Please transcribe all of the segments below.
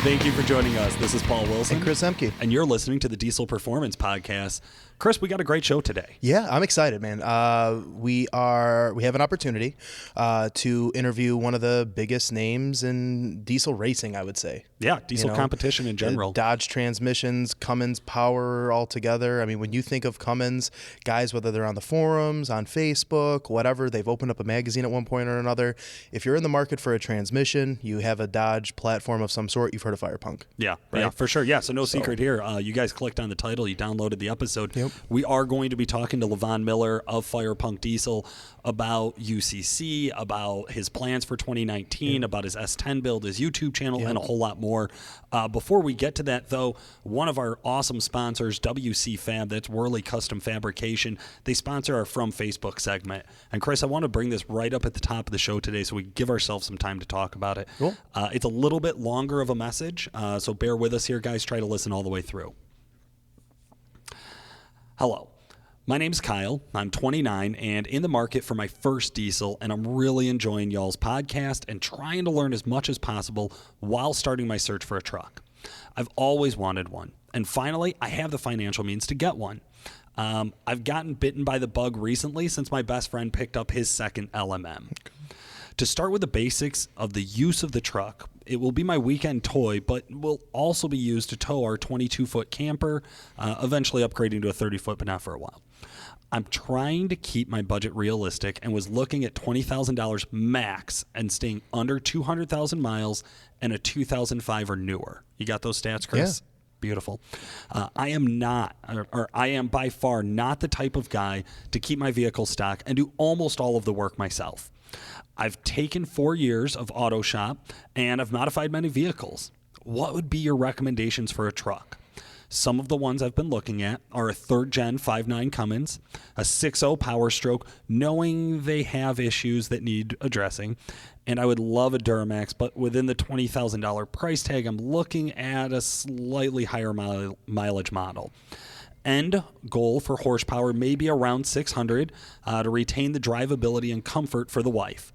Thank you for joining us. This is Paul Wilson. And Chris Emke. And you're listening to the Diesel Performance Podcast. Chris, we got a great show today. Yeah, I'm excited, man. We have an opportunity to interview one of the biggest names in diesel racing, I would say. Yeah, diesel competition in general. Dodge transmissions, Cummins power altogether. I mean, when you think of Cummins, guys, whether they're on the forums, on Facebook, whatever, they've opened up a magazine at one point or another. If you're in the market for a transmission, you have a Dodge platform of some sort, you've heard of Firepunk. Yeah, right? Yeah, for sure. Yeah, so no secret here. You guys clicked on the title, you downloaded the episode. Yep. We are going to be talking to Lavon Miller of Firepunk Diesel about UCC, about his plans for 2019, about his S10 build, his YouTube channel, and a whole lot more. Before we get to that, though, one of our awesome sponsors, WC Fab, that's Wehrli Custom Fabrication, they sponsor our From Facebook segment. And Chris, I want to bring this right up at the top of the show today so we give ourselves some time to talk about it. Cool. It's a little bit longer of a message, so bear with us here, guys. Try to listen all the way through. Hello, my name's Kyle. I'm 29 and in the market for my first diesel, and I'm really enjoying y'all's podcast and trying to learn as much as possible while starting my search for a truck. I've always wanted one, and finally, I have the financial means to get one. I've gotten bitten by the bug recently since my best friend picked up his second LMM. To start with the basics of the use of the truck, it will be my weekend toy, but will also be used to tow our 22-foot camper, eventually upgrading to a 30-foot, but not for a while. I'm trying to keep my budget realistic and was looking at $20,000 max and staying under 200,000 miles and a 2005 or newer. You got those stats, Chris? Yeah. Beautiful. I am by far not the type of guy to keep my vehicle stock and do almost all of the work myself. I've taken 4 years of auto shop and I've modified many vehicles. What would be your recommendations for a truck? Some of the ones I've been looking at are a 3rd gen 5.9 Cummins, a 6.0 Power Stroke, knowing they have issues that need addressing, and I would love a Duramax, but within the $20,000 price tag, I'm looking at a slightly higher mileage model. End goal for horsepower may be around 600 to retain the drivability and comfort for the wife.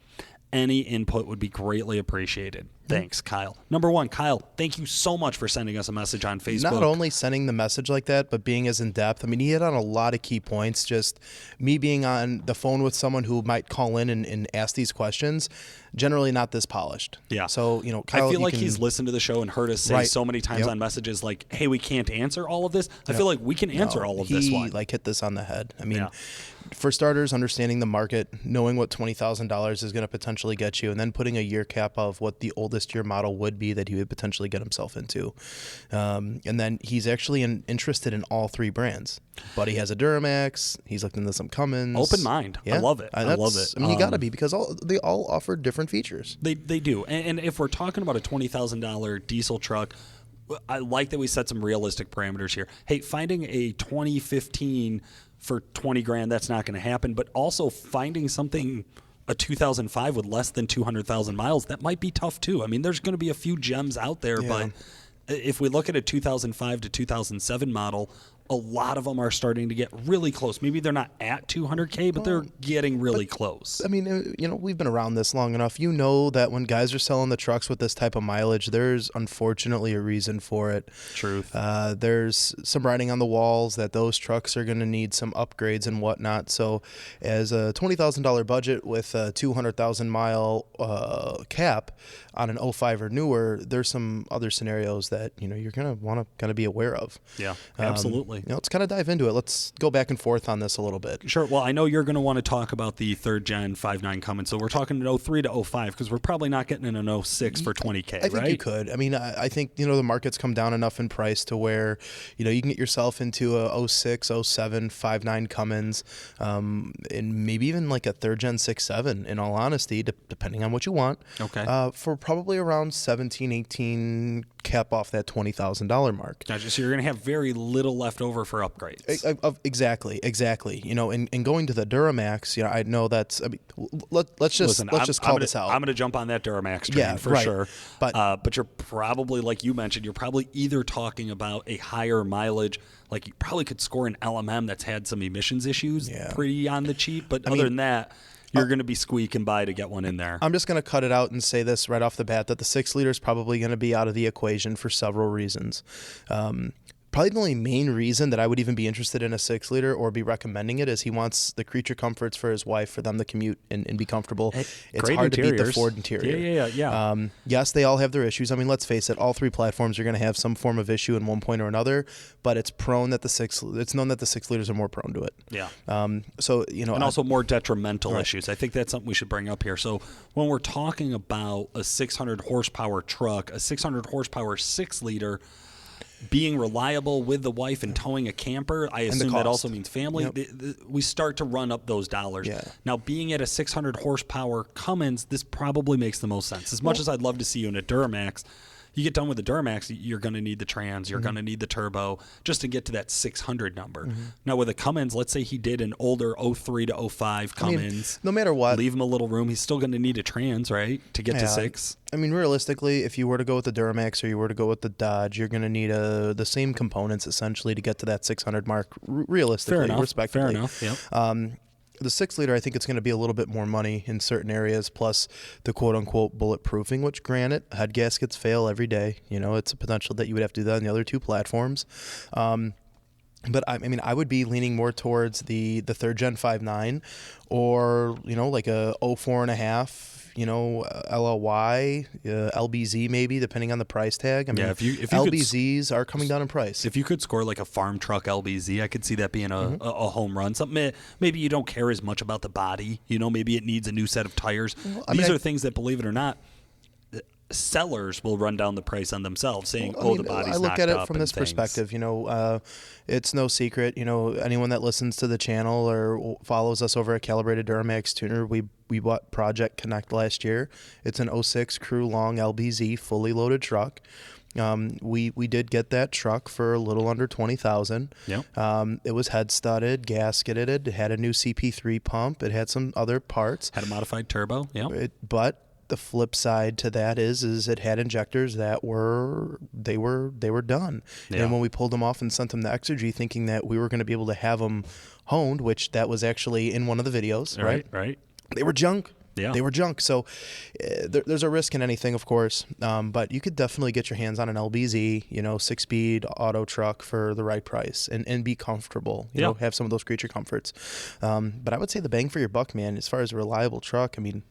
Any input would be greatly appreciated. Thanks, Kyle. Number one, Kyle, thank you so much for sending us a message on Facebook. Not only sending the message like that, but being as in-depth. I mean, he hit on a lot of key points. Just me being on the phone with someone who might call in and ask these questions, generally not this polished. Yeah. So, Kyle, I feel like he's listened to the show and heard us say so many times on messages like, hey, we can't answer all of this. I feel like we can answer all of this one. He hit this on the head. I mean, for starters, understanding the market, knowing what $20,000 is going to potentially get you, and then putting a year cap of what the oldest year model would be that he would potentially get himself into. And then he's actually interested in all three brands. But he has a Duramax. He's looked into some Cummins. Open mind. Yeah. I love it. I love it. I mean, you got to be, because they all offer different features. They do. And if we're talking about a $20,000 diesel truck, I like that we set some realistic parameters here. Hey, finding a 2015 for 20 grand, that's not going to happen. But also finding something, a 2005 with less than 200,000 miles, that might be tough too. I mean, there's going to be a few gems out there, but if we look at a 2005 to 2007 model, a lot of them are starting to get really close. Maybe they're not at 200K, but they're getting really close. I mean, we've been around this long enough. You know that when guys are selling the trucks with this type of mileage, there's unfortunately a reason for it. Truth. There's some writing on the walls that those trucks are going to need some upgrades and whatnot. So as a $20,000 budget with a 200,000 mile cap on an 05 or newer, there's some other scenarios that, you're going to want to kind of be aware of. Yeah, absolutely. Let's kind of dive into it. Let's go back and forth on this a little bit. Sure. Well, I know you're going to want to talk about the 3rd gen 5.9 Cummins. So we're talking an 03 to 05 because we're probably not getting in an 06 for 20K, I think you could. I mean, I think, the market's come down enough in price to where, you can get yourself into a 06, 07, 5.9 Cummins, and maybe even like a 3rd gen 6.7, in all honesty, depending on what you want. Okay. For probably around 17, 18, cap off that $20,000 mark. Gotcha. So you're going to have very little left over for upgrades. Exactly. And going to the Duramax, I know that's. I mean, let's just call this out. I'm going to jump on that Duramax train for sure. But you're probably, like you mentioned, you're probably either talking about a higher mileage. Like you probably could score an LMM that's had some emissions issues pretty on the cheap. But other than that, you're going to be squeaking by to get one in there. I'm just going to cut it out and say this right off the bat, that the 6 liter is probably going to be out of the equation for several reasons. Probably the only main reason that I would even be interested in a 6 liter or be recommending it is he wants the creature comforts for his wife, for them to commute and be comfortable. It's hard to beat the Ford interior. Yeah. Yes, they all have their issues. I mean, let's face it, all 3 platforms are going to have some form of issue in one point or another, but it's known that the 6 liters are more prone to it. Yeah. So, you know, and also more detrimental issues. I think that's something we should bring up here. So when we're talking about a 600 horsepower truck, a 600 horsepower 6 liter, being reliable with the wife and towing a camper, I assume that also means family. Yep. We start to run up those dollars. Yeah. Now, being at a 600 horsepower Cummins, this probably makes the most sense. As much as I'd love to see you in a Duramax, you get done with the Duramax, you're going to need the trans, you're going to need the turbo just to get to that 600 number. Now, with a Cummins, let's say he did an older 03 to 05 Cummins. No matter what, leave him a little room. He's still going to need a trans, right, to get to 6. I mean, realistically, if you were to go with the Duramax or you were to go with the Dodge, you're going to need the same components essentially to get to that 600 mark. Realistically, respectively. Fair enough. Yep. The 6 liter, I think it's going to be a little bit more money in certain areas, plus the quote unquote bulletproofing, which granted, head gaskets fail every day. You know, it's a potential that you would have to do that on the other 2 platforms. But I mean, I would be leaning more towards the 3rd gen 5.9 or, you know, like a 04.5, you know, LLY, LBZ maybe, depending on the price tag. I mean, if you LBZs are coming down in price. If you could score like a farm truck LBZ, I could see that being a home run. Something maybe you don't care as much about the body. You know, maybe it needs a new set of tires. These are things that, believe it or not, sellers will run down the price on themselves, saying, the body's I look knocked at it up from this things. perspective. You know, it's no secret. You know, anyone that listens to the channel or follows us over at Calibrated Duramax Tuner, we bought Project Connect last year. It's an 06 crew long LBZ fully loaded truck. We did get that truck for a little under $20,000. Yep. It was head studded, gasketed. It had a new CP3 pump. It had some other parts. Had a modified turbo. Yeah. But the flip side to that is it had injectors that were done. Yeah. And when we pulled them off and sent them to Exergy, thinking that we were going to be able to have them honed, which that was actually in one of the videos, Right. They were junk. Yeah. They were junk. So there's a risk in anything, of course. But you could definitely get your hands on an LBZ, you know, 6-speed auto truck for the right price and be comfortable, you know, have some of those creature comforts. But I would say the bang for your buck, man, as far as a reliable truck, I mean,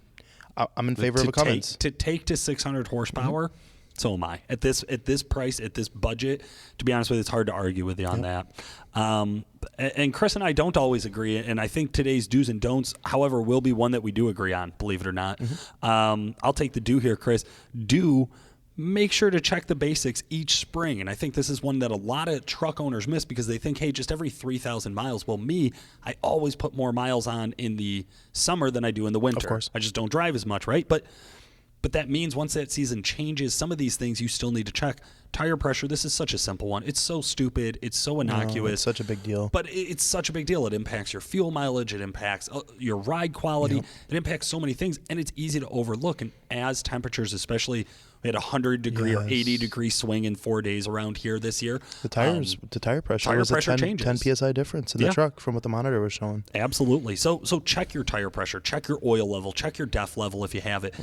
I'm in favor of a Cummins. To take to 600 horsepower, so am I. At this price, at this budget, to be honest with you, it's hard to argue with you on that. And Chris and I don't always agree, and I think today's do's and don'ts, however, will be one that we do agree on, believe it or not. I'll take the do here, Chris. Do make sure to check the basics each spring. And I think this is one that a lot of truck owners miss because they think, hey, just every 3,000 miles. Well, I always put more miles on in the summer than I do in the winter. Of course. I just don't drive as much, right? But that means once that season changes, some of these things you still need to check. Tire pressure, this is such a simple one. It's so stupid. It's so innocuous. It's such a big deal. But it's such a big deal. It impacts your fuel mileage. It impacts your ride quality. Yep. It impacts so many things, and it's easy to overlook. And as temperatures, especially, we had a 100-degree or 80-degree swing in 4 days around here this year. The tire pressure was a 10 psi difference in the truck from what the monitor was showing. Absolutely. So check your tire pressure, check your oil level, check your DEF level if you have it.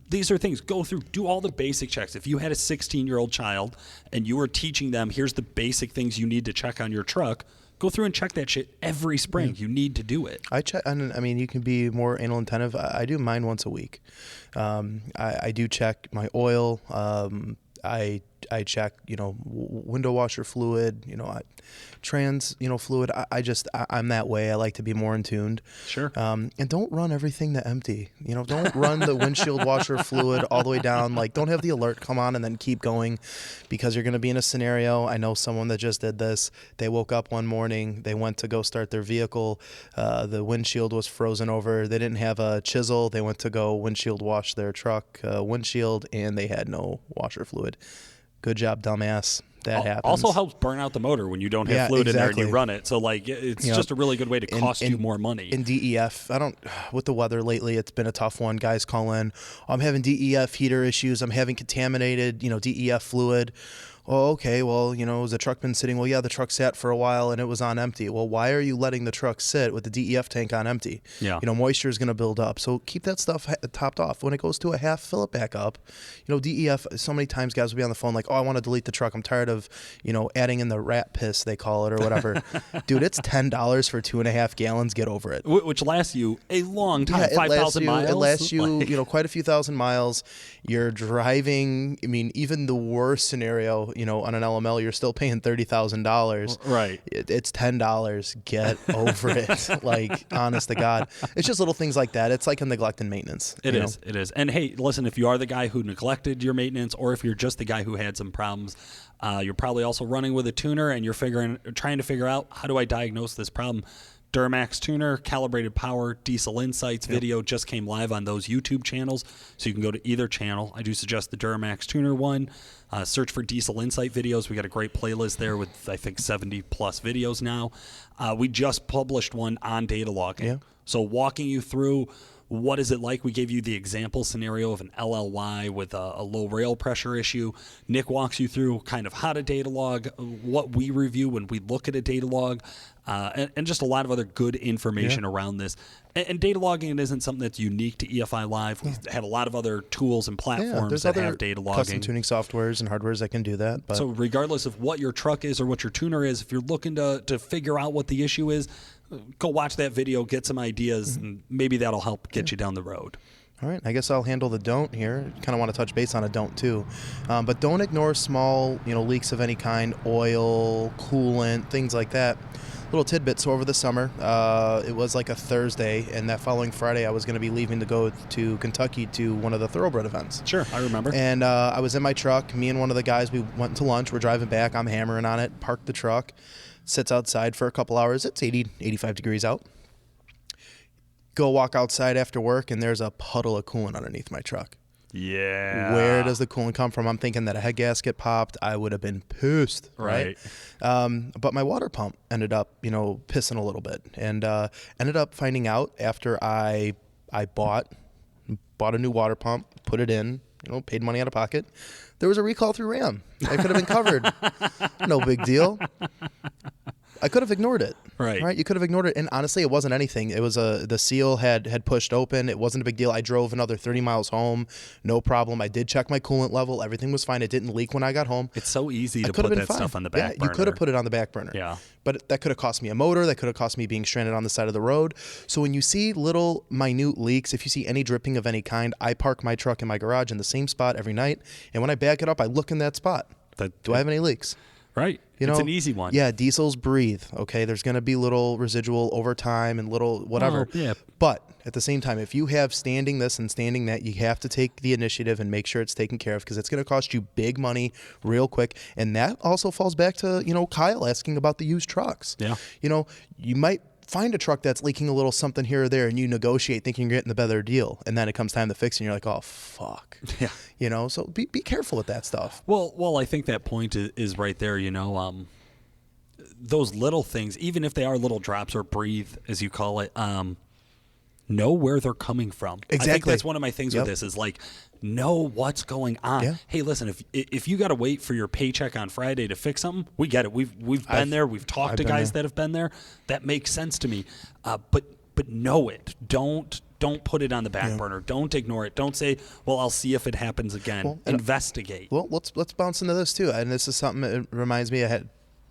These are things. Go through, do all the basic checks. If you had a 16-year-old child and you were teaching them, here's the basic things you need to check on your truck, go through and check that shit every spring. You need to do it. I check, and I mean, you can be more anal attentive. I do mine once a week. I do check my oil. I check, window washer fluid, trans, fluid. I'm that way. I like to be more in tuned. Sure. And don't run everything to empty. Don't run the windshield washer fluid all the way down. Like, don't have the alert come on and then keep going, because you're going to be in a scenario. I know someone that just did this. They woke up one morning. They went to go start their vehicle. The windshield was frozen over. They didn't have a chisel. They went to go windshield wash their truck windshield, and they had no washer fluid. Good job, dumbass. That happens. Also helps burn out the motor when you don't have fluid in there and you run it. So, it's just a really good way to cost you more money. In DEF, with the weather lately, it's been a tough one. Guys call in, I'm having DEF heater issues. I'm having contaminated, DEF fluid. Oh, okay, well, has the truck been sitting? Well, yeah, the truck sat for a while and it was on empty. Well, why are you letting the truck sit with the DEF tank on empty? Yeah. Moisture is going to build up. So keep that stuff topped off. When it goes to a half, fill it back up. DEF, so many times guys will be on the phone like, oh, I want to delete the truck. I'm tired of, adding in the rat piss, they call it, or whatever. Dude, it's $10 for 2.5 gallons. Get over it. Which lasts you a long time, Yeah, 5,000 miles. It lasts you, quite a few thousand miles. You're driving, even the worst scenario, on an LML, you're still paying $30,000. Right. It's $10. Get over it. Like, honest to God. It's just little things like that. It's like a neglect and maintenance. It is. And hey, listen, if you are the guy who neglected your maintenance, or if you're just the guy who had some problems, you're probably also running with a tuner and you're trying to figure out, how do I diagnose this problem? Duramax Tuner, Calibrated Power, Diesel Insights video just came live on those YouTube channels, so you can go to either channel. I do suggest the Duramax Tuner one. Search for Diesel Insight videos. We got a great playlist there with, I think, 70 plus videos now. We just published one on data logging. Yeah. So walking you through what is it like. We gave you the example scenario of an LLY with a low rail pressure issue. Nick walks you through kind of how to data log, what we review when we look at a data log, and just a lot of other good information around this. And data logging isn't something that's unique to EFI Live. We've had a lot of other tools and platforms that have data logging. Custom tuning softwares and hardwares that can do that. But. So regardless of what your truck is or what your tuner is, if you're looking to figure out what the issue is, go watch that video, get some ideas, and maybe that'll help get you down the road. All right, I guess I'll handle the don't here. Kind of want to touch base on a don't too. But don't ignore small, leaks of any kind, oil, coolant, things like that. Little tidbit. So over the summer, it was like a Thursday, and that following Friday I was going to be leaving to go to Kentucky to one of the thoroughbred events. Sure, I remember. And I was in my truck. Me and one of the guys, we went to lunch. We're driving back. I'm hammering on it, parked the truck, sits outside for a couple hours. It's 80, 85 degrees out. Go walk outside after work, and there's a puddle of coolant underneath my truck. Yeah. Where does the coolant come from? I'm thinking that a head gasket popped. I would have been pissed, right? But my water pump ended up, pissing a little bit, and ended up finding out after I bought a new water pump, put it in, paid money out of pocket. There was a recall through RAM. I could have been covered. No big deal. I could have ignored it. Right. You could have ignored it. And honestly, it wasn't anything. It was the seal had pushed open. It wasn't a big deal. I drove another 30 miles home. No problem. I did check my coolant level. Everything was fine. It didn't leak when I got home. It's so easy to put that stuff on the back burner. You could have put it on the back burner. Yeah. But that could have cost me a motor. That could have cost me being stranded on the side of the road. So when you see little minute leaks, if you see any dripping of any kind, I park my truck in my garage in the same spot every night. And when I back it up, I look in that spot. Do I have any leaks? Right. It's an easy one. Yeah, diesels breathe, okay? There's going to be little residual over time and little whatever. Yeah. But at the same time, if you have standing this and standing that, you have to take the initiative and make sure it's taken care of, because it's going to cost you big money real quick. And that also falls back to, Kyle asking about the used trucks. Yeah. You might find a truck that's leaking a little something here or there, and you negotiate thinking you're getting the better deal, and then it comes time to fix it, and you're like, oh, fuck. Yeah. So be careful with that stuff. Well, I think that point is right there, those little things, even if they are little drops or breathe, as you call it, know where they're coming from. Exactly. I think that's one of my things with this is like, know what's going on. Yeah. Hey, listen, if you got to wait for your paycheck on Friday to fix something, we get it. We've been there. We've talked to guys that have been there. That makes sense to me. But know it. Don't put it on the back burner. Don't ignore it. Don't say, well, I'll see if it happens again. Well, investigate. Well, let's bounce into this too. And this is something that reminds me, I had a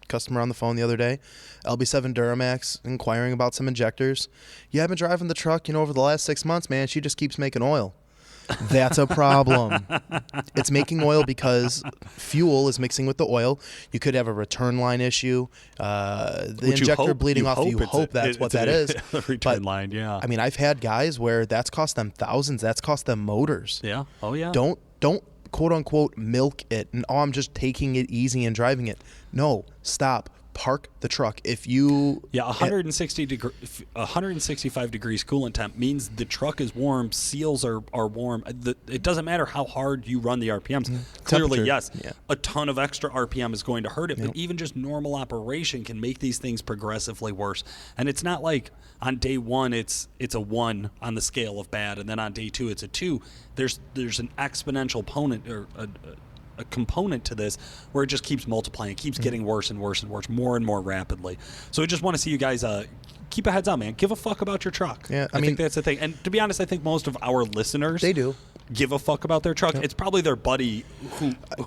customer on the phone the other day, LB7 Duramax, inquiring about some injectors. Yeah, I've been driving the truck, over the last 6 months, man. She just keeps making oil. That's a problem. It's making oil because fuel is mixing with the oil. You could have a return line issue. The injector bleeding off. You hope that's what that is. Return line, yeah. I mean, I've had guys where that's cost them thousands. That's cost them motors. Yeah. Oh, yeah. Don't quote unquote milk it and I'm just taking it easy and driving it. No, stop. Park the truck. If you 165 degrees coolant temp means the truck is warm, seals are warm. It doesn't matter how hard you run the RPMs. Clearly, yes, a ton of extra RPM is going to hurt it, but even just normal operation can make these things progressively worse. And it's not like on day one it's a 1 on the scale of bad, and then on day 2 it's a 2. There's an exponential a component to this where it just keeps multiplying. It keeps getting worse and worse and worse, more and more rapidly. So I just want to see you guys keep a heads up, man. Give a fuck about your truck. Yeah, I think that's the thing. And to be honest, I think most of our listeners, they do give a fuck about their truck. Yep. It's probably their buddy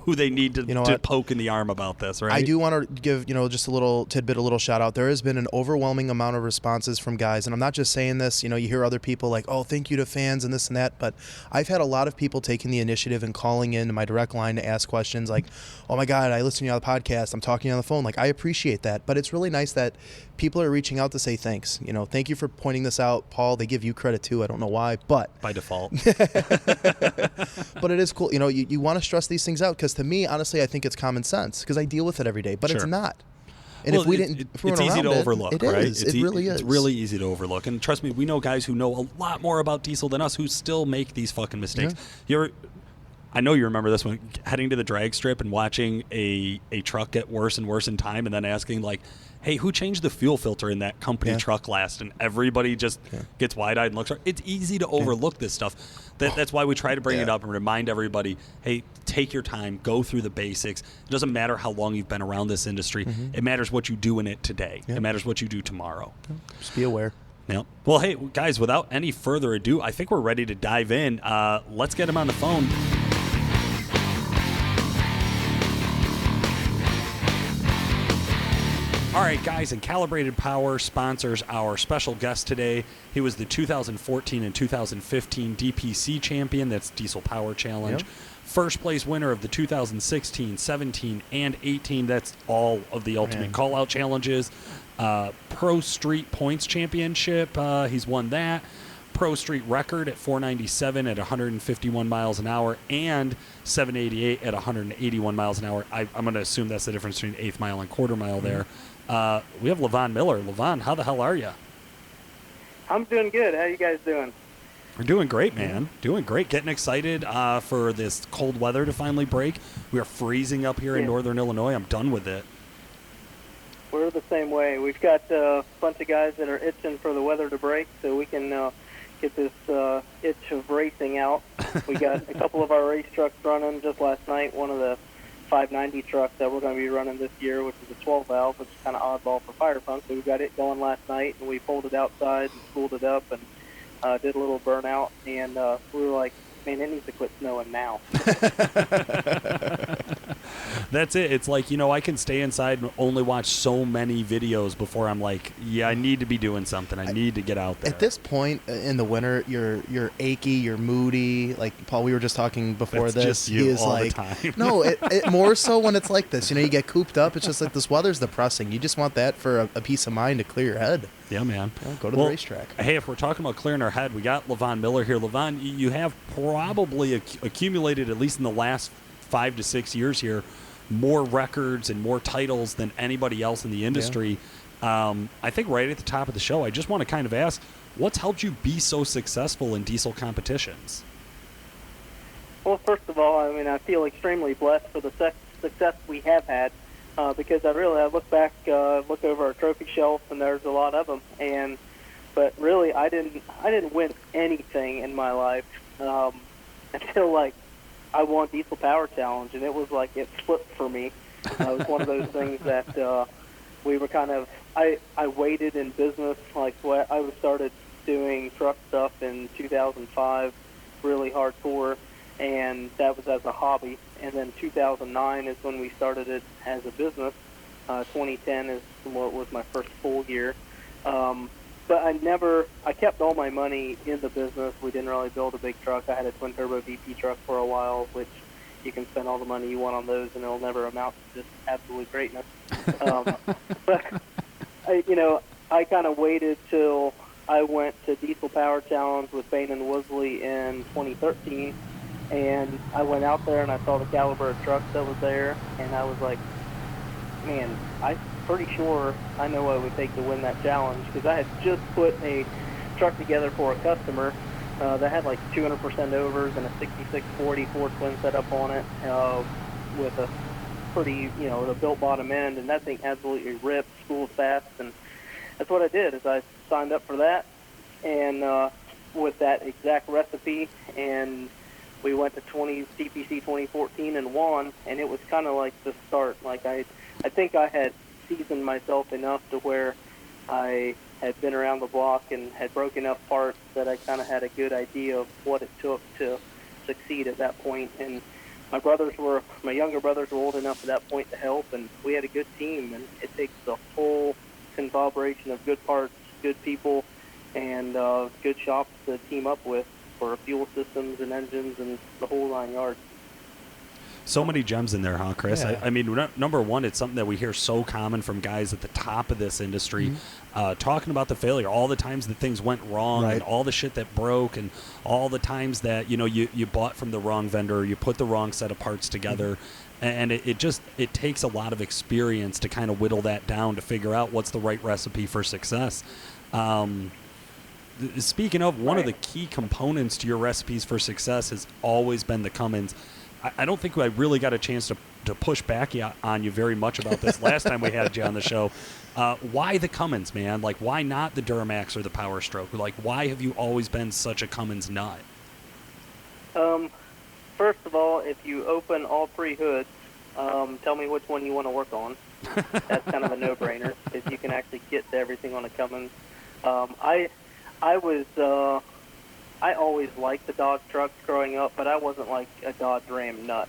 who they need to poke in the arm about this, right? I do want to give, just a little tidbit, a little shout out. There has been an overwhelming amount of responses from guys, and I'm not just saying this, you hear other people like, oh, thank you to fans and this and that, but I've had a lot of people taking the initiative and calling in to my direct line to ask questions like, oh my God, I listen to you on the podcast, I'm talking on the phone. Like, I appreciate that, but it's really nice that people are reaching out to say thanks. Thank you for pointing this out, Paul. They give you credit too. I don't know why, but by default. But it is cool. You want to stress these things out because to me, honestly, I think it's common sense because I deal with it every day, but It's not. And well, if we didn't, it's easy to overlook, it right? It really is. It's really easy to overlook. And trust me, we know guys who know a lot more about diesel than us who still make these fucking mistakes. Yeah. I know you remember this one, heading to the drag strip and watching a truck get worse and worse in time and then asking like, hey, who changed the fuel filter in that company truck last? And everybody just gets wide-eyed and looks. It's easy to overlook this stuff. That's why we try to bring it up and remind everybody, hey, take your time, go through the basics. It doesn't matter how long you've been around this industry. It matters what you do in it today. It matters what you do tomorrow. Just be aware. Yep. Well, hey, guys, without any further ado, I think we're ready to dive in. Let's get him on the phone. All right, guys, and Calibrated Power sponsors our special guest today. He was the 2014 and 2015 DPC champion. That's Diesel Power Challenge. Yep. First place winner of the 2016, 17, and 18. That's all of the Ultimate Call-Out Challenges. Pro Street Points Championship. He's won that. Pro Street record at 497 at 151 miles an hour and 788 at 181 miles an hour. I'm going to assume that's the difference between eighth mile and quarter mile there. We have Lavon Miller. Lavon, how the hell are you? I'm doing good. How you guys doing? We're doing great, man. Doing great. Getting excited for this cold weather to finally break. We are freezing up here in northern Illinois. I'm done with it. We're the same way. We've got a bunch of guys that are itching for the weather to break so we can get this itch of racing out. We got a couple of our race trucks running just last night. One of the 590 truck that we're going to be running this year, which is a 12 valve, which is kind of oddball for Firepunk. So we got it going last night, and we pulled it outside and spooled it up and did a little burnout. And we were like, man, it needs to quit snowing now. That's it. It's like, I can stay inside and only watch so many videos before I'm like, I need to be doing something. I need to get out there. At this point in the winter, you're achy, you're moody. Like, Paul, we were just talking before That's this. Just you he is all like, the time. No, it more so when it's like this. You get cooped up. It's just like this weather's depressing. You just want that for a peace of mind to clear your head. Yeah, man. Go to the racetrack. Hey, if we're talking about clearing our head, we got Lavon Miller here. Lavon, you have probably accumulated, at least in the last 5 to 6 years here, more records and more titles than anybody else in the industry. I think right at the top of the show, I just want to kind of ask, what's helped you be so successful in diesel competitions? Well, first of all, I feel extremely blessed for the success we have had because I look back, look over our trophy shelf, and there's a lot of them. But really, I didn't win anything in my life until I won Diesel Power Challenge, and it was like it flipped for me. It was one of those things that we were kind of. I waited in business I started doing truck stuff in 2005, really hardcore, and that was as a hobby. And then 2009 is when we started it as a business. 2010 is what was my first full year. But I kept all my money in the business. We didn't really build a big truck. I had a twin-turbo VP truck for a while, which you can spend all the money you want on those, and it'll never amount to just absolute greatness. But, I kind of waited till I went to Diesel Power Challenge with Bain and Wehrli in 2013, and I went out there and I saw the caliber of trucks that was there, and I was like, man, I'm pretty sure I know what it would take to win that challenge, because I had just put a truck together for a customer that had 200% overs and a 6640 Ford twin setup on it with a pretty, the built bottom end, and that thing absolutely ripped, spooled fast, and that's what I did, is I signed up for that, and with that exact recipe, and we went to CPC 2014 and won, and it was kind of like the start. Like I think I had seasoned myself enough to where I had been around the block and had broken up parts that I kind of had a good idea of what it took to succeed at that point. And my younger brothers were old enough at that point to help, and we had a good team. And it takes the whole conglomeration of good parts, good people, and good shops to team up with for fuel systems and engines and the whole 9 yards. So many gems in there, huh, Chris? Yeah. I mean, number one, it's something that we hear so common from guys at the top of this industry, talking about the failure, all the times that things went wrong, Right. and all the shit that broke, and all the times that you bought from the wrong vendor, you put the wrong set of parts together, and it takes a lot of experience to kind of whittle that down to figure out what's the right recipe for success. Speaking of, one of the key components to your recipes for success has always been the Cummins. I don't think I really got a chance to push back on you very much about this last time we had you on the show. Why the Cummins, man? Like, why not the Duramax or the Power Stroke? Like, why have you always been such a Cummins nut? First of all, if you open all 3 hoods, tell me which one you want to work on. That's kind of a no-brainer, because you can actually get to everything on a Cummins. I always liked the Dodge trucks growing up, but I wasn't like a Dodge Ram nut.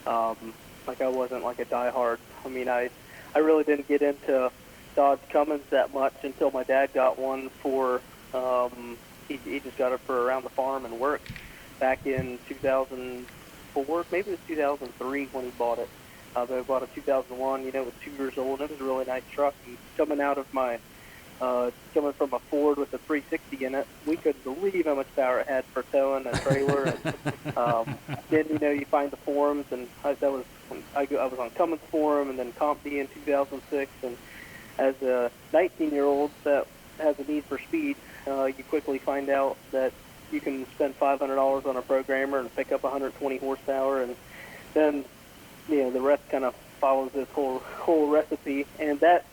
Like I wasn't like a diehard. I mean, I really didn't get into Dodge Cummins that much until my dad got one for, he just got it for around the farm and work back in 2004, maybe it was 2003 when he bought it. But I bought a 2001, it was 2 years old. It was a really nice truck. And coming from a Ford with a 360 in it, we couldn't believe how much power it had for towing a trailer. And then, you find the forums, and I was on Cummins forum and then CompD in 2006. And as a 19-year-old that has a need for speed, you quickly find out that you can spend $500 on a programmer and pick up 120 horsepower, and then the rest kind of follows this whole recipe. And that's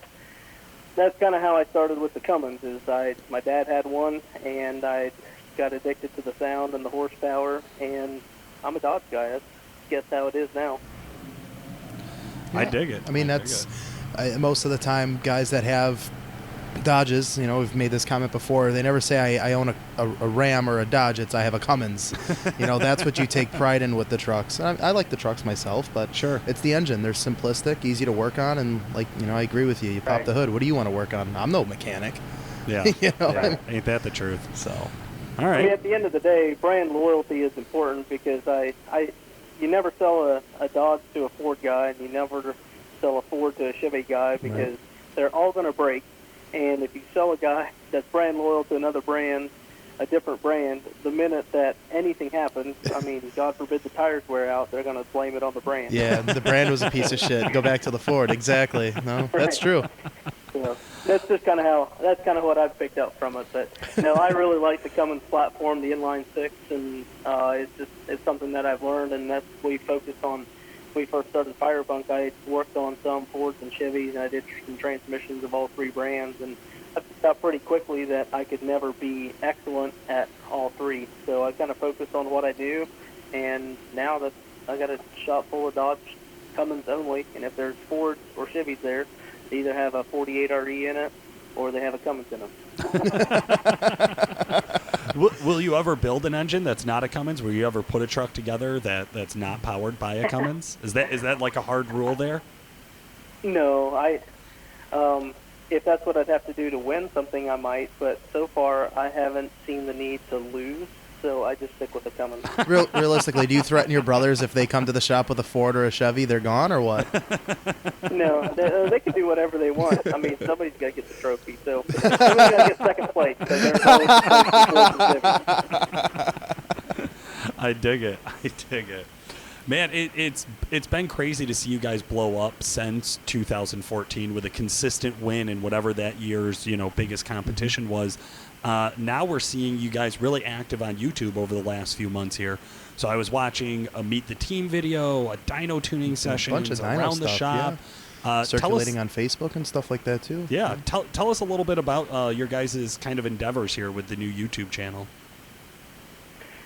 kind of how I started with the Cummins. My dad had one, and I got addicted to the sound and the horsepower, and I'm a Dodge guy. That's guess how it is now. Yeah. I dig it. I mean, most of the time, guys that have Dodges, we've made this comment before, they never say I own a Ram or a Dodge. It's I have a Cummins. That's what you take pride in with the trucks. I like the trucks myself, but sure, it's the engine. They're simplistic, easy to work on, and I agree with you. You pop the hood. What do you want to work on? I'm no mechanic. Yeah. Ain't that the truth? So, all right. I mean, at the end of the day, brand loyalty is important, because you never sell a Dodge to a Ford guy, and you never sell a Ford to a Chevy guy, because they're all going to break. And if you sell a guy that's brand loyal to another brand, a different brand, the minute that anything happens, I mean, God forbid the tires wear out, they're going to blame it on the brand. Yeah, the brand was a piece of shit. Go back to the Ford. Exactly. No, that's true. That's just kind of what I've picked up from it. But I really like the Cummins platform, the inline 6, and it's something that I've learned, and that's what we focused on. When we first started Firepunk, I worked on some Fords and Chevys, and I did some transmissions of all 3 brands, and I figured out pretty quickly that I could never be excellent at all 3. So I kind of focused on what I do, and now that I got a shop full of Dodge Cummins only, and if there's Fords or Chevys there, they either have a 48 RE in it or they have a Cummins in them. Will you ever build an engine that's not a Cummins? Will you ever put a truck together that's not powered by a Cummins? Is that like a hard rule there? No, if that's what I'd have to do to win something, I might. But so far, I haven't seen the need to lose, so I just stick with the Cummins. Realistically, do you threaten your brothers if they come to the shop with a Ford or a Chevy, they're gone, or what? No, they can do whatever they want. I mean, somebody's got to get the trophy, so somebody's got to get second place. So there's always I dig it. Man, it's been crazy to see you guys blow up since 2014 with a consistent win in whatever that year's biggest competition was. Now we're seeing you guys really active on YouTube over the last few months here. So I was watching a Meet the Team video, a dyno tuning session around the shop. Yeah. Circulating on Facebook and stuff like that too. Yeah, tell us a little bit about your guys' kind of endeavors here with the new YouTube channel.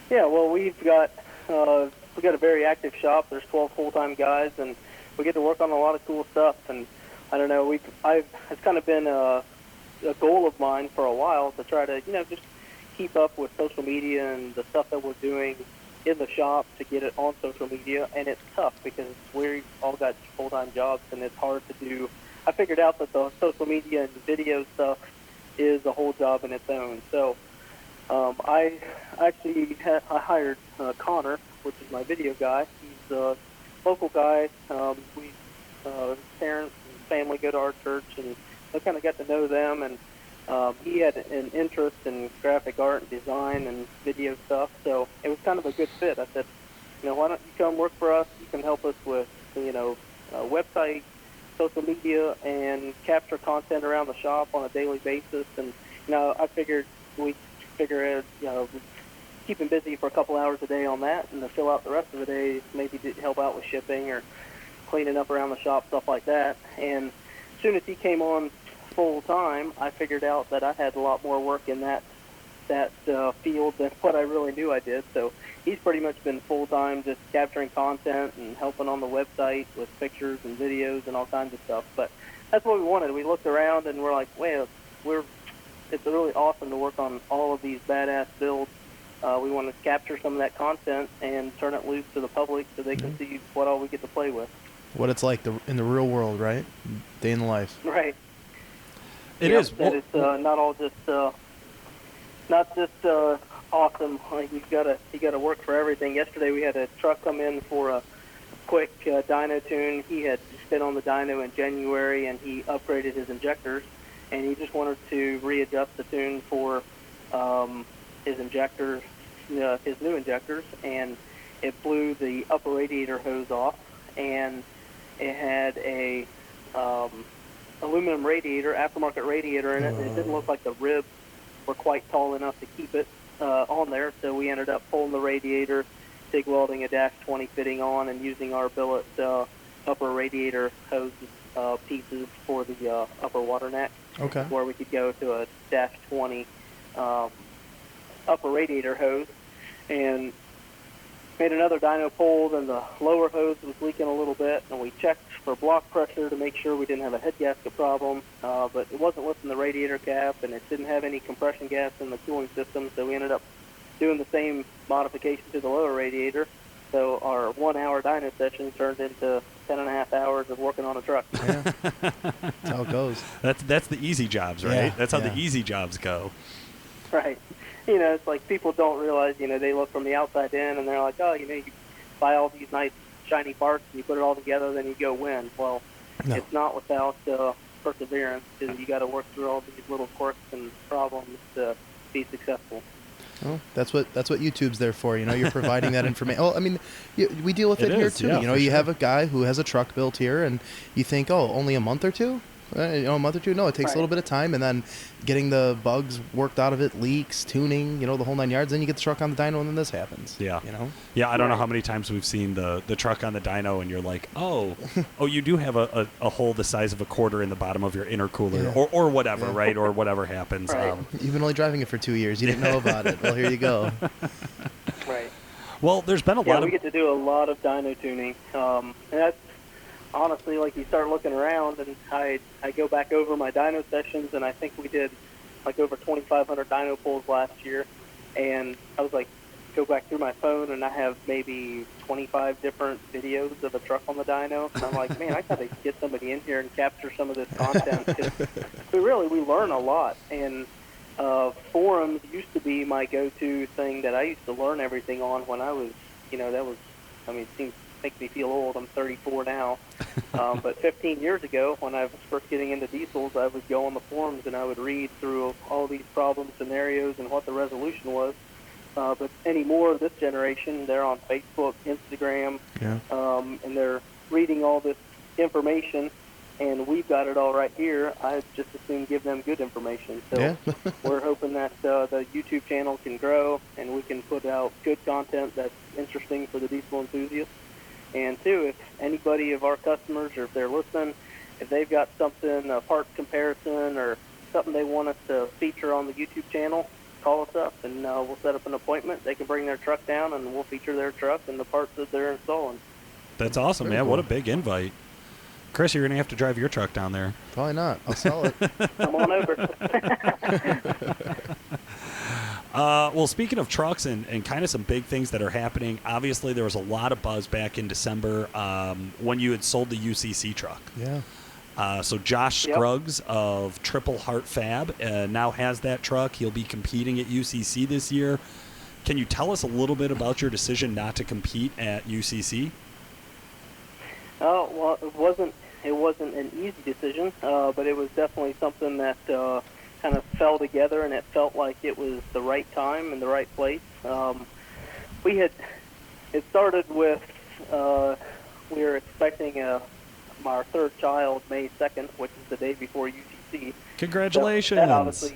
Yeah, well, we've got we got a very active shop. There's 12 full-time guys, and we get to work on a lot of cool stuff. And I don't know, it's kind of been a goal of mine for a while to try to, just keep up with social media and the stuff that we're doing in the shop to get it on social media. And it's tough because we all got full-time jobs, and it's hard to do. I figured out that the social media and video stuff is a whole job in its own. So I hired Connor, which is my video guy. He's a local guy. His parents and family go to our church, and I kind of got to know them. And he had an interest in graphic art and design and video stuff, so it was kind of a good fit. I said, why don't you come work for us? You can help us with, website, social media, and capture content around the shop on a daily basis. And I figured we'd keep him busy for a couple hours a day on that, and to fill out the rest of the day, maybe to help out with shipping or cleaning up around the shop, stuff like that. And as soon as he came on full time, I figured out that I had a lot more work in that field than what I really knew I did. So he's pretty much been full time, just capturing content and helping on the website with pictures and videos and all kinds of stuff. But that's what we wanted. We looked around and we're like, well, it's really awesome to work on all of these badass builds. We want to capture some of that content and turn it loose to the public so they can see what all we get to play with. What it's like in the real world, right? Day in the life. Right. It is. That it's not all just awesome. Like you gotta work for everything. Yesterday we had a truck come in for a quick dyno tune. He had been on the dyno in January, and he upgraded his injectors, and he just wanted to readjust the tune for his injectors, his new injectors, and it blew the upper radiator hose off, and it had a aluminum radiator, aftermarket radiator in it, and it didn't look like the ribs were quite tall enough to keep it on there, so we ended up pulling the radiator, TIG welding a dash 20 fitting on, and using our billet upper radiator hose pieces for the upper water neck, where we could go to a dash 20 upper radiator hose, and made another dyno pull, and the lower hose was leaking a little bit, and we checked for block pressure to make sure we didn't have a head gasket problem, but it wasn't lifting the radiator cap, and it didn't have any compression gas in the cooling system, so we ended up doing the same modification to the lower radiator. So our 1 hour dyno session turned into 10.5 hours of working on a truck. Yeah. That's how it goes. That's the easy jobs, right? Yeah. That's how the easy jobs go. Right. It's like people don't realize, they look from the outside in and they're like, oh, you buy all these nice shiny parts and you put it all together, then you go win. Well, it's not without perseverance, because you got to work through all these little quirks and problems to be successful. Well, that's what YouTube's there for. You're providing that information. Oh, I mean, we deal with it here too. Yeah, you have a guy who has a truck built here, and you think, oh, only a month or two? A month or two? No, it takes a little bit of time, and then getting the bugs worked out of it, leaks, tuning, the whole 9 yards. Then you get the truck on the dyno, and then this happens. Yeah. Yeah, I don't know how many times we've seen the truck on the dyno, and you're like, oh, you do have a hole the size of a quarter in the bottom of your intercooler, or whatever, right? Or whatever happens. Right. You've been only driving it for 2 years. You didn't know about it. Well, here you go. Right. Well, there's been a lot of... we get to do a lot of dyno tuning. And that's honestly, like, you start looking around, and I go back over my dyno sessions, and I think we did like over 2,500 dyno pulls last year, and I was like, go back through my phone, and I have maybe 25 different videos of a truck on the dyno, and I'm like, man, I got to get somebody in here and capture some of this content, because we learn a lot, and forums used to be my go-to thing that I used to learn everything on when I was, it makes me feel old. I'm 34 now. But 15 years ago, when I was first getting into diesels, I would go on the forums and I would read through all these problem scenarios and what the resolution was. But anymore, this generation, they're on Facebook, Instagram, and they're reading all this information, and we've got it all right here. I just as soon give them good information. So we're hoping that the YouTube channel can grow, and we can put out good content that's interesting for the diesel enthusiasts. And two, if anybody of our customers, or if they're listening, if they've got something, a parts comparison or something they want us to feature on the YouTube channel, call us up, and we'll set up an appointment. They can bring their truck down, and we'll feature their truck and the parts that they're installing. That's awesome, man. Cool. What a big invite. Chris, you're going to have to drive your truck down there. Probably not. I'll sell it. Come on over. Well, speaking of trucks and kind of some big things that are happening, obviously there was a lot of buzz back in December when you had sold the UCC truck. Yeah. So Josh Scruggs of Triple Heart Fab now has that truck. He'll be competing at UCC this year. Can you tell us a little bit about your decision not to compete at UCC? Oh, well, it wasn't an easy decision, but it was definitely something that kind of fell together, and it felt like it was the right time and the right place. It started with we were expecting our third child May 2nd, which is the day before UCC. Congratulations! So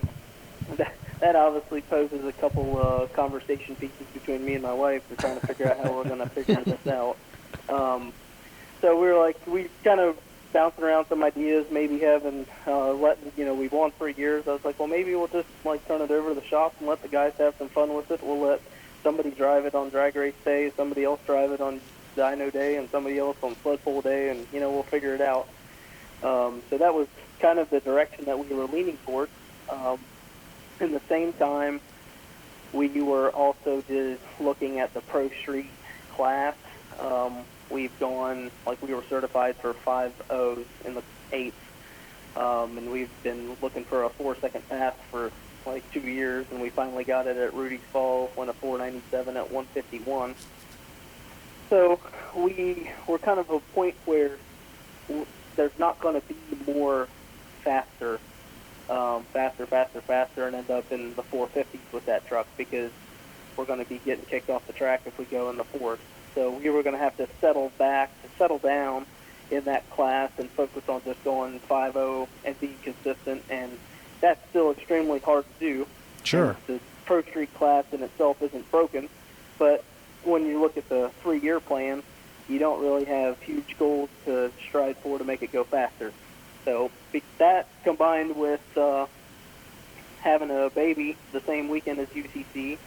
that obviously poses a couple conversation pieces between me and my wife. We're trying to figure out how we're going to figure this out. So we kind of bouncing around some ideas, maybe having we've won for years. I was like, well, maybe we'll just turn it over to the shop and let the guys have some fun with it. We'll let somebody drive it on drag race day, somebody else drive it on dyno day, and somebody else on sled pull day, and we'll figure it out. So that was kind of the direction that we were leaning towards. In the same time, we were also just looking at the Pro Street class. We've gone, we were certified for 5.0s in the 8s, and we've been looking for a 4-second pass for 2 years, and we finally got it at Rudy's Fall, won a 497 at 151. So we're kind of a point where there's not going to be more faster, and end up in the 450s with that truck, because we're going to be getting kicked off the track if we go in the 4s. So we were going to have to settle down in that class and focus on just going 5.0 and being consistent, and that's still extremely hard to do. Sure. The Pro Street class in itself isn't broken, but when you look at the 3-year plan, you don't really have huge goals to strive for to make it go faster. So that combined with having a baby the same weekend as UCC,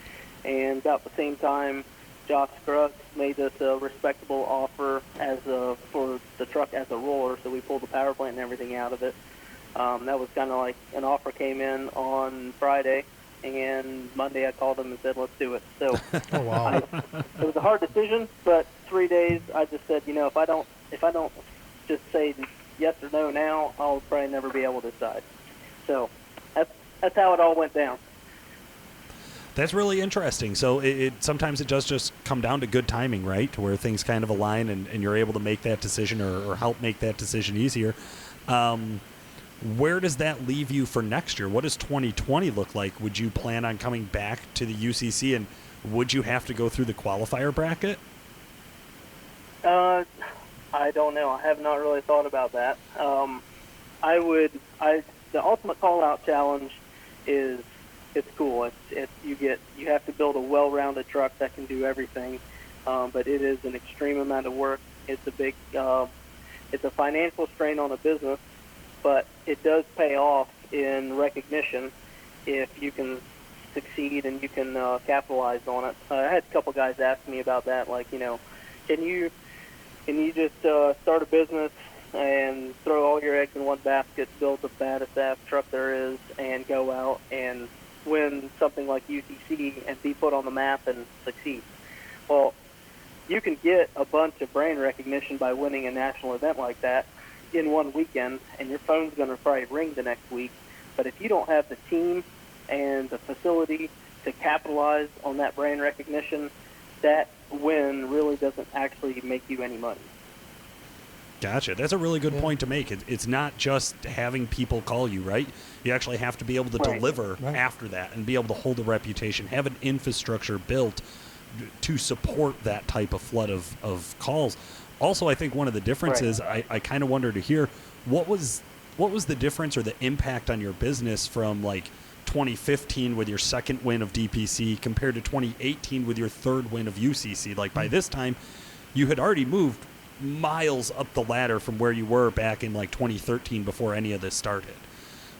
and about the same time, Josh Scruggs made us a respectable offer for the truck as a roller, so we pulled the power plant and everything out of it. That was kind of like an offer came in on Friday, and Monday I called him and said, let's do it. So oh, wow. It was a hard decision, but 3 days I just said, if I don't just say yes or no now, I'll probably never be able to decide. So that's how it all went down. That's really interesting. So sometimes it does just come down to good timing, right? To where things kind of align and you're able to make that decision or help make that decision easier. Where does that leave you for next year? What does 2020 look like? Would you plan on coming back to the UCC, and would you have to go through the qualifier bracket? I don't know. I have not really thought about that. The ultimate call-out challenge is, it's cool. You have to build a well-rounded truck that can do everything, but it is an extreme amount of work. It's a financial strain on a business, but it does pay off in recognition if you can succeed and you can capitalize on it. I had a couple guys ask me about that, can you just start a business and throw all your eggs in one basket, build the baddest ass truck there is, and go out and win something like UCC and be put on the map and succeed? Well, you can get a bunch of brand recognition by winning a national event like that in one weekend, and your phone's going to probably ring the next week. But if you don't have the team and the facility to capitalize on that brand recognition, that win really doesn't actually make you any money. Gotcha. That's a really good point to make. It's not just having people call you, right? You actually have to be able to deliver after that and be able to hold a reputation, have an infrastructure built to support that type of flood of calls. Also, I think one of the differences, I kind of wonder to hear, what was the difference or the impact on your business from 2015 with your second win of DPC compared to 2018 with your third win of UCC? By this time, you had already moved miles up the ladder from where you were back in 2013 before any of this started.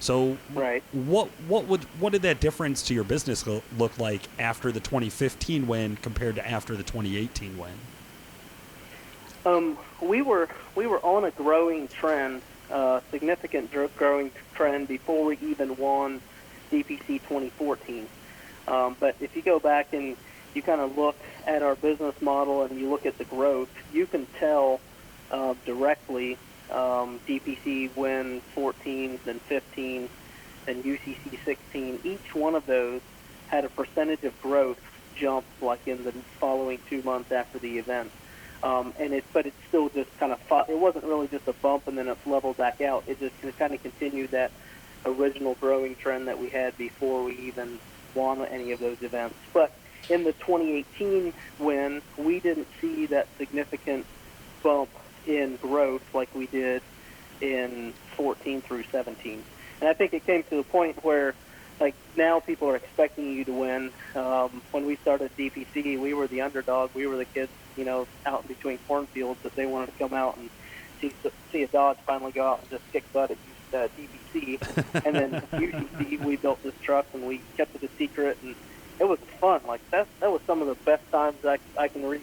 So Right. what did that difference to your business look like after the 2015 win compared to after the 2018 win? We were on a growing trend, significant growing trend before we even won DPC 2014. But if you go back and you kind of look at our business model and you look at the growth, you can tell directly DPC win 14, then 15, then UCC 16. Each one of those had a percentage of growth jump like in the following 2 months after the event. But it's still just kind of, it wasn't really just a bump and then it leveled back out. It just kind of continued that original growing trend that we had before we even won any of those events. But in the 2018 win, we didn't see that significant bump in growth like we did in 14 through 17. And I think it came to the point where, like, now people are expecting you to win. When we started DPC, we were the underdog. We were the kids, out in between cornfields that they wanted to come out and see a Dodge finally go out and just kick butt at DPC. And then UCC, we built this truck and we kept it a secret, and it was fun. Like that was some of the best times I can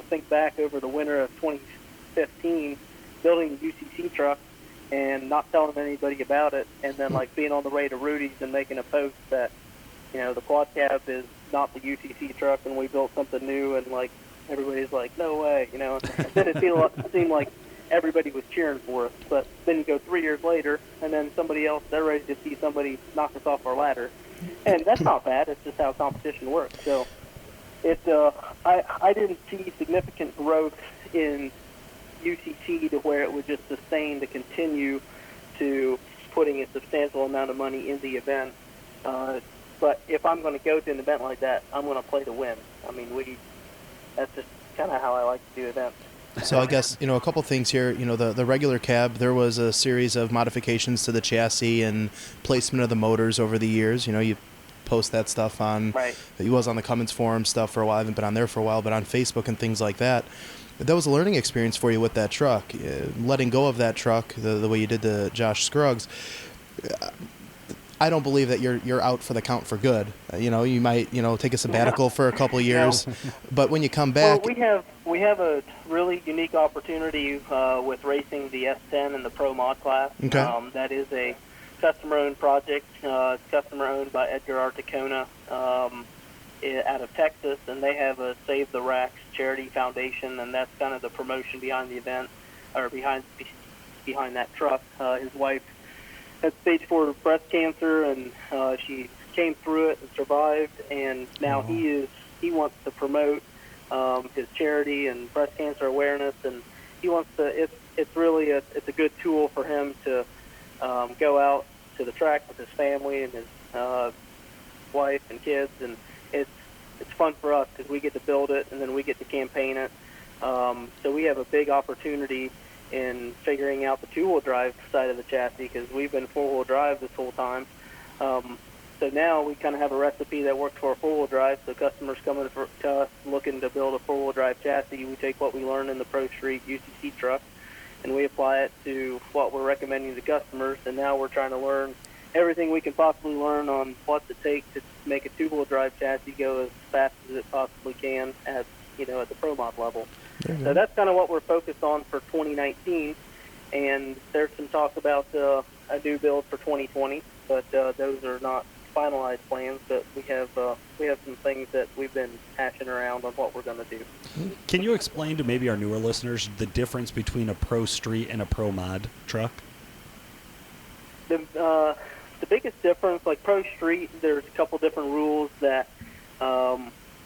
think back over the winter of 2015, building a UCC truck and not telling anybody about it, and then like being on the way to Rudy's and making a post that, the quad cab is not the UCC truck and we built something new, and like everybody's like, no way, and then it seemed like everybody was cheering for us. But then you go 3 years later, and then somebody else, they're ready to see somebody knock us off our ladder, and that's not bad. It's just how competition works. So I didn't see significant growth in UCC to where it would just sustain to continue to putting a substantial amount of money in the event. But if I'm going to go to an event like that, I'm going to play to win. I mean, that's just kind of how I like to do events. So I guess, a couple things here. The regular cab, there was a series of modifications to the chassis and placement of the motors over the years. You post that stuff on, right. He was on the Cummins forum stuff for a while. I haven't been on there for a while, but on Facebook and things like that. That was a learning experience for you with that truck. Letting go of that truck the way you did to Josh Scruggs. I don't believe that you're out for the count for good. You might take a sabbatical for a couple of years, but when you come back, well, we have a really unique opportunity with racing the S10 and the Pro Mod class. Okay. That is a customer-owned project. It's customer-owned by Edgar Articona out of Texas, and they have a Save the Racks charity foundation, and that's kind of the promotion behind the event, or behind that truck. His wife had stage 4 breast cancer, and she came through it and survived, and now he wants to promote his charity and breast cancer awareness, and he wants to. It's really it's a good tool for him to go out to the track with his family and his wife and kids, and it's fun for us because we get to build it and then we get to campaign it. So we have a big opportunity in figuring out the two-wheel drive side of the chassis, because we've been four-wheel drive this whole time. So now we kind of have a recipe that works for a four-wheel drive. So customers coming to us looking to build a four-wheel drive chassis, we take what we learned in the Pro Street UCC truck and we apply it to what we're recommending to customers. And now we're trying to learn everything we can possibly learn on what's it take to make a two-wheel drive chassis go as fast as it possibly can at the Pro Mod level. Mm-hmm. So that's kind of what we're focused on for 2019. And there's some talk about a new build for 2020, but those are not finalized plans. But we have some things that we've been hashing around on what we're going to do. Can you explain to maybe our newer listeners the difference between a Pro Street and a Pro Mod truck? The biggest difference, like Pro Street, there's a couple different rules that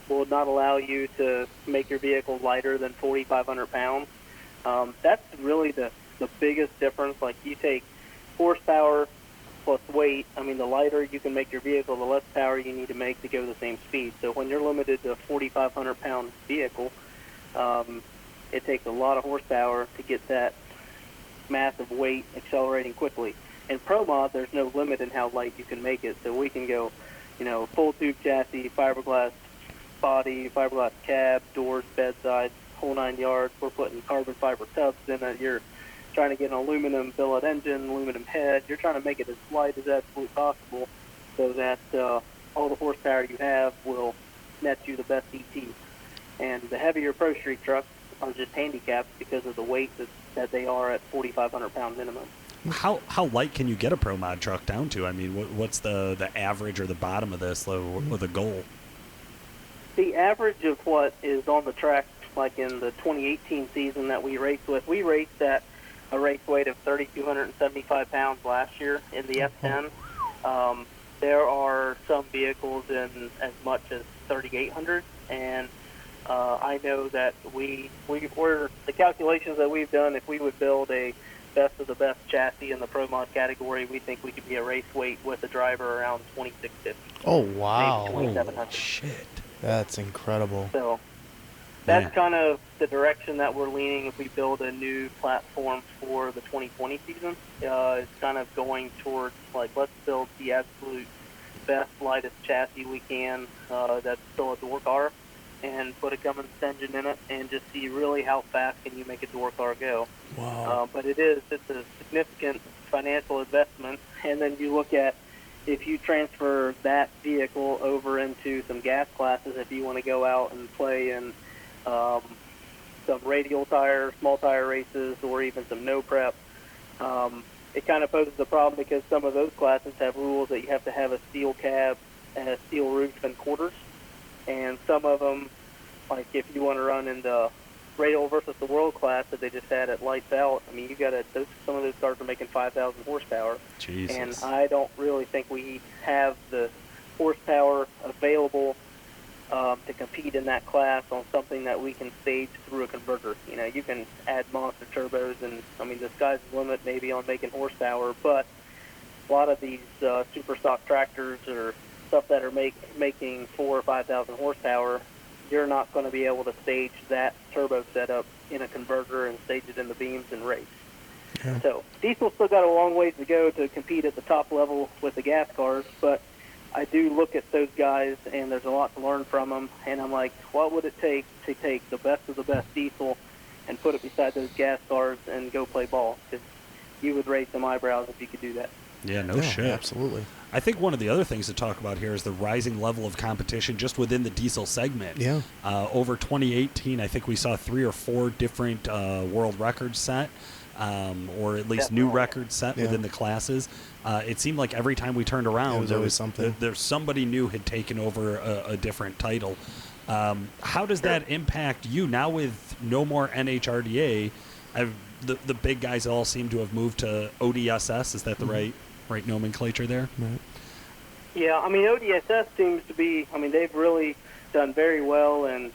will not allow you to make your vehicle lighter than 4,500 pounds. That's really the biggest difference. Like, you take horsepower plus weight. I mean, the lighter you can make your vehicle, the less power you need to make to go the same speed. So when you're limited to a 4,500 pound vehicle, it takes a lot of horsepower to get that massive weight accelerating quickly. In Pro Mod, there's no limit in how light you can make it. So we can go, full tube chassis, fiberglass body, fiberglass cab, doors, bedside, whole 9 yards. We're putting carbon fiber tubs in it. You're trying to get an aluminum billet engine, aluminum head. You're trying to make it as light as absolutely possible so that all the horsepower you have will net you the best ET. And the heavier Pro Street trucks are just handicapped because of the weight that they are at 4,500 pound minimum. How light can you get a Pro Mod truck down to? I mean, what's the average or the bottom of this, or the goal? The average of what is on the track, like in the 2018 season that we raced with, we raced at a race weight of 3,275 pounds last year in the F10. There are some vehicles in as much as 3,800, and I know that we're the calculations that we've done, if we would build a best of the best chassis in the Pro Mod category, we think we could be a race weight with a driver around 2,650. Oh, wow. Maybe 2,700. Shit. That's incredible. So that's kind of the direction that we're leaning if we build a new platform for the 2020 season. It's kind of going towards, like, let's build the absolute best, lightest chassis we can that's still a door car, and put a Cummins engine in it and just see really how fast can you make a door car go. Wow. But it's a significant financial investment. And then you look at if you transfer that vehicle over into some gas classes, if you want to go out and play in some radial tire, small tire races, or even some no prep, it kind of poses a problem because some of those classes have rules that you have to have a steel cab and a steel roof and quarters. And some of them, like if you want to run in the radial versus the world class that they just had at Lights Out, I mean, some of those cars are making 5,000 horsepower. Jesus. And I don't really think we have the horsepower available to compete in that class on something that we can stage through a converter. You know, you can add monster turbos, and I mean, the sky's the limit maybe on making horsepower, but a lot of these super stock tractors or stuff that are making 4,000 or 5,000 horsepower, you're not going to be able to stage that turbo setup in a converter and stage it in the beams and race. Yeah. So diesel still got a long ways to go to compete at the top level with the gas cars, but I do look at those guys, and there's a lot to learn from them, and I'm like, what would it take to take the best of the best diesel and put it beside those gas cars and go play ball? Because you would raise some eyebrows if you could do that. Yeah, no shit. Absolutely. I think one of the other things to talk about here is the rising level of competition just within the diesel segment. Yeah. Over 2018, I think we saw 3 or 4 different world records set, or at least new records set within the classes. It seemed like every time we turned around, there was something. There's somebody new had taken over a different title. How does that impact you now with no more NHRDA? The big guys all seem to have moved to ODSS. Is that the right nomenclature there? Right. Yeah, I mean, ODSS seems to be, I mean, they've really done very well, and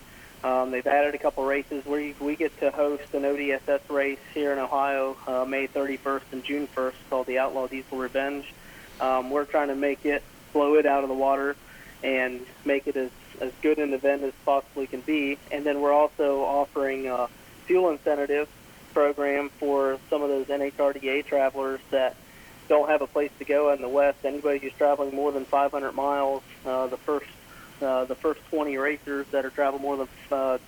they've added a couple races. We get to host an ODSS race here in Ohio May 31st and June 1st called the Outlaw Diesel Revenge. We're trying to make it, blow it out of the water, and make it as good an event as possibly can be. And then we're also offering a fuel incentive program for some of those NHRDA travelers that don't have a place to go in the West. Anybody who's traveling more than 500 miles, the first 20 racers that are traveling more than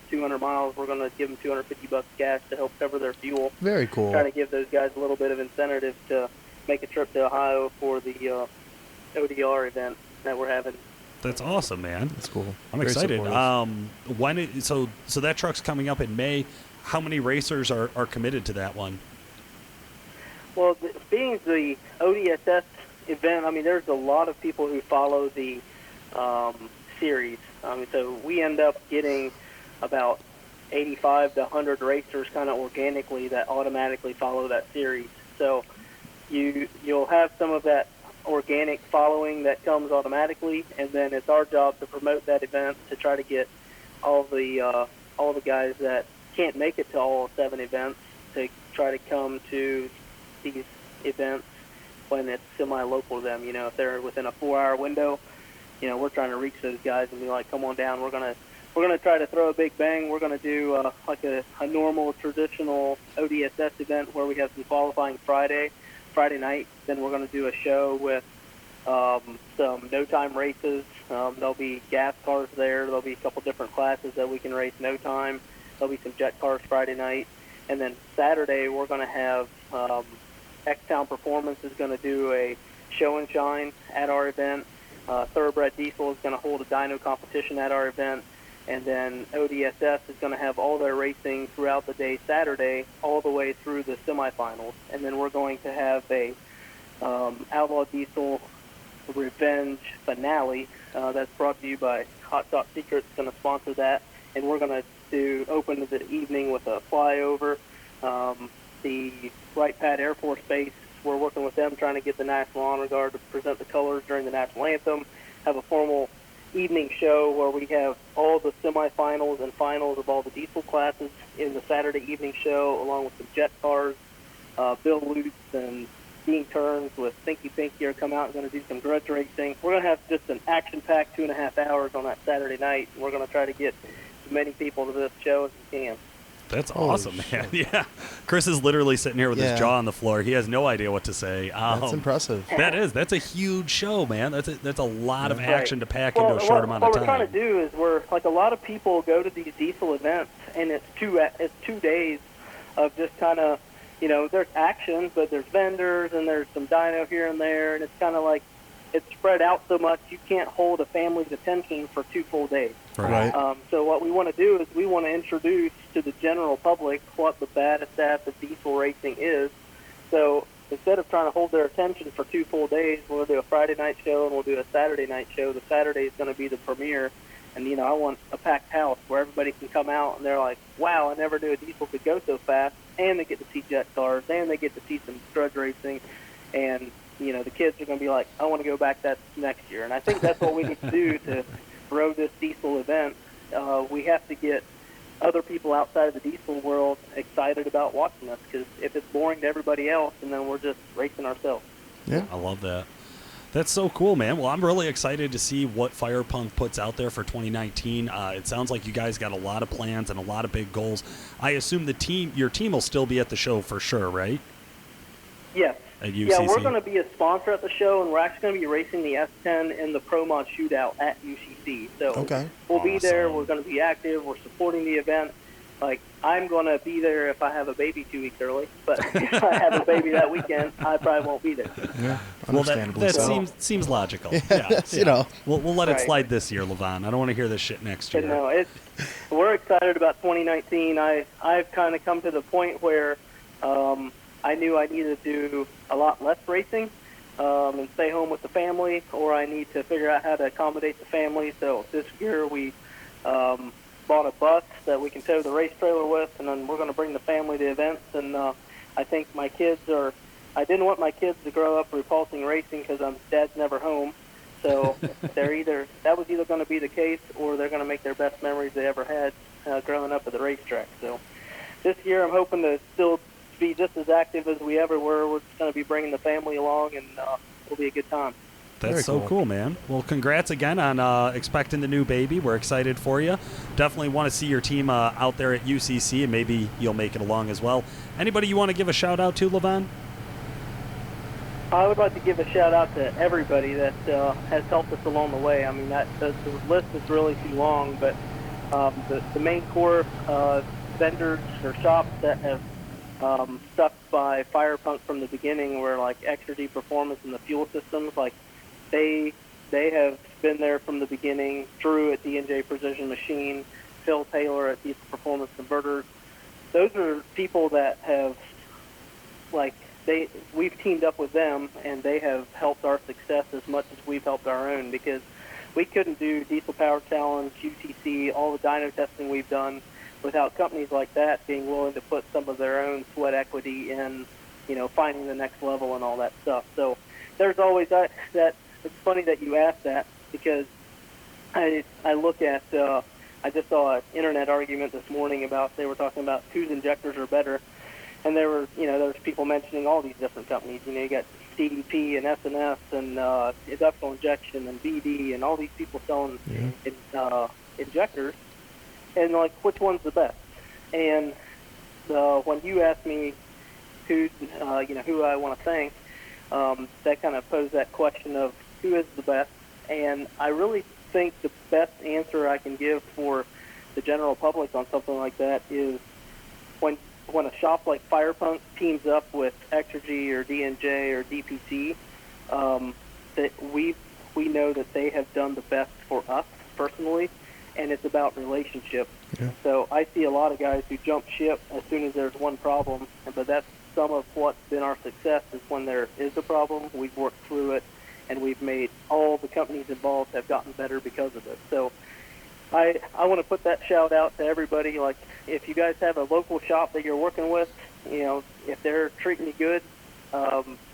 200 miles, we're going to give them $250 cash to help cover their fuel. Very cool. Trying to give those guys a little bit of incentive to make a trip to Ohio for the ODR event that we're having. That's awesome, man. That's cool. I'm Very excited. supportive. So that truck's coming up in May. How many racers are committed to that one? Well, being the ODSS event, I mean, there's a lot of people who follow the series. So we end up getting about 85 to 100 racers kind of organically that automatically follow that series. So you'll have some of that organic following that comes automatically, and then it's our job to promote that event to try to get all the guys that can't make it to all 7 events to try to come to these events when it's semi-local to them. You know, if they're within a 4-hour window, you know, we're trying to reach those guys and be like, come on down. We're gonna try to throw a big bang. We're gonna do like a normal traditional ODSS event where we have some qualifying Friday night. Then we're gonna do a show with some no-time races. There'll be gas cars there. There'll be a couple different classes that we can race no-time. There'll be some jet cars Friday night. And then Saturday we're going to have X-Town Performance is going to do a show and shine at our event. Thoroughbred Diesel is going to hold a dyno competition at our event. And then ODSS is going to have all their racing throughout the day Saturday, all the way through the semifinals. And then we're going to have a Outlaw Diesel Revenge finale that's brought to you by Hot Shot Secrets, going to sponsor that. And we're going to open the evening with a flyover. The Right Pad Air Force Base, we're working with them, trying to get the National Honor Guard to present the colors during the National Anthem, have a formal evening show where we have all the semifinals and finals of all the diesel classes in the Saturday evening show, along with some jet cars. Bill Lutz and Dean Kearns with Stinky Pinky are come out and going to do some grudge racing. We're going to have just an action-packed 2.5 hours on that Saturday night, and we're going to try to get as many people to this show as we can. That's awesome, man. Yeah. Chris is literally sitting here with his jaw on the floor. He has no idea what to say. That's impressive. That's a huge show, man. That's a lot of action to pack into a short amount of time. What we're trying to do is a lot of people go to these diesel events, and it's 2 days of just kind of, there's action, but there's vendors and there's some dyno here and there, and it's kind of like it's spread out so much you can't hold a family's attention for 2 full days. Right. So what we want to do is we want to introduce to the general public what the baddest ass of diesel racing is. So instead of trying to hold their attention for 2 full days, we'll do a Friday night show and we'll do a Saturday night show. The Saturday is going to be the premiere. And, I want a packed house where everybody can come out and they're like, wow, I never knew a diesel could go so fast. And they get to see jet cars, and they get to see some grudge racing. And, the kids are going to be like, I want to go back that next year. And I think that's what we need to do to grow this diesel event. We have to get other people outside of the diesel world excited about watching us, because if it's boring to everybody else, and then we're just racing ourselves. Yeah, I love that. That's so cool, man. Well, I'm really excited to see what Firepunk puts out there for 2019. It sounds like you guys got a lot of plans and a lot of big goals. I assume your team will still be at the show for sure, right? Yes. At UCC. Yeah, we're going to be a sponsor at the show, and we're actually going to be racing the S10 in the Pro Mod Shootout at UCC. So we'll be there. We're going to be active. We're supporting the event. Like, I'm going to be there if I have a baby 2 weeks early, but if I have a baby that weekend, I probably won't be there. Yeah, well, that seems logical. Yeah. We'll let it slide this year, Lavon. I don't want to hear this shit next year. No, we're excited about 2019. I've kind of come to the point where I knew I needed to do a lot less racing and stay home with the family, or I need to figure out how to accommodate the family. So this year we bought a bus that we can tow the race trailer with, and then we're going to bring the family to events. And I think I didn't want my kids to grow up repulsing racing because dad's never home. So that was either going to be the case, or they're going to make their best memories they ever had growing up at the racetrack. So this year I'm hoping to still be just as active as we ever were. We're just going to be bringing the family along, and it'll be a good time. That's so cool, man. Well, congrats again on expecting the new baby. We're excited for you. Definitely want to see your team out there at UCC, and maybe you'll make it along as well. Anybody you want to give a shout-out to, Lavon? I would like to give a shout-out to everybody that has helped us along the way. I mean, the list is really too long, but the main core vendors or shops that have stuck by Firepunk from the beginning were like Extra D Performance and the fuel systems. Like, they have been there from the beginning. Drew at D&J Precision Machine, Phil Taylor at Diesel Performance Converters. Those are people that have, we've teamed up with them, and they have helped our success as much as we've helped our own, because we couldn't do Diesel Power Challenge, UCC, all the dyno testing we've done without companies like that being willing to put some of their own sweat equity in, finding the next level and all that stuff. So there's always that. It's funny that you asked that, because I look at, I just saw an internet argument this morning they were talking about whose injectors are better, and there was people mentioning all these different companies. You got CDP and S&S and industrial injection and BD and all these people selling injectors, and which one's the best? And when you asked me who I want to thank, that kind of posed that question of who is the best. And I really think the best answer I can give for the general public on something like that is when when a shop like Firepunk teams up with Exergy or D&J or DPC, that we know that they have done the best for us personally, and it's about relationship. Yeah. So I see a lot of guys who jump ship as soon as there's one problem, but that's some of what's been our success is when there is a problem, we've worked through it, and we've made all the companies involved have gotten better because of it. So I want to put that shout out to everybody. Like, if you guys have a local shop that you're working with, if they're treating you good,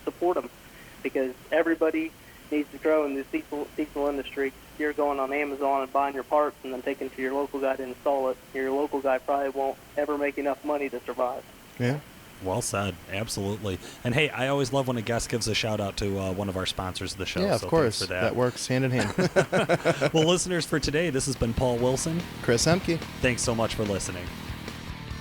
support them, because everybody needs to grow in this diesel industry. You're going on Amazon and buying your parts and then taking it to your local guy to install it. Your local guy probably won't ever make enough money to survive. Yeah. Well said. Absolutely. And hey, I always love when a guest gives a shout out to one of our sponsors of the show. Yeah, of so course. thanks for that. That works hand in hand. Well, listeners, for today, this has been Paul Wilson. Chris Emke. Thanks so much for listening.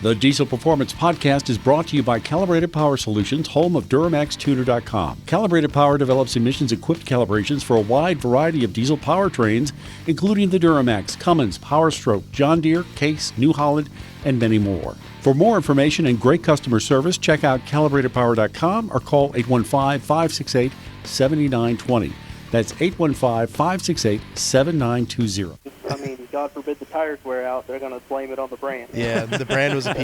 The Diesel Performance Podcast is brought to you by Calibrated Power Solutions, home of DuramaxTuner.com. Calibrated Power develops emissions-equipped calibrations for a wide variety of diesel powertrains, including the Duramax, Cummins, Power Stroke, John Deere, Case, New Holland, and many more. For more information and great customer service, check out calibratedpower.com or call 815-568-7920. That's 815-568-7920. I mean, God forbid the tires wear out, they're going to blame it on the brand. Yeah, the brand was a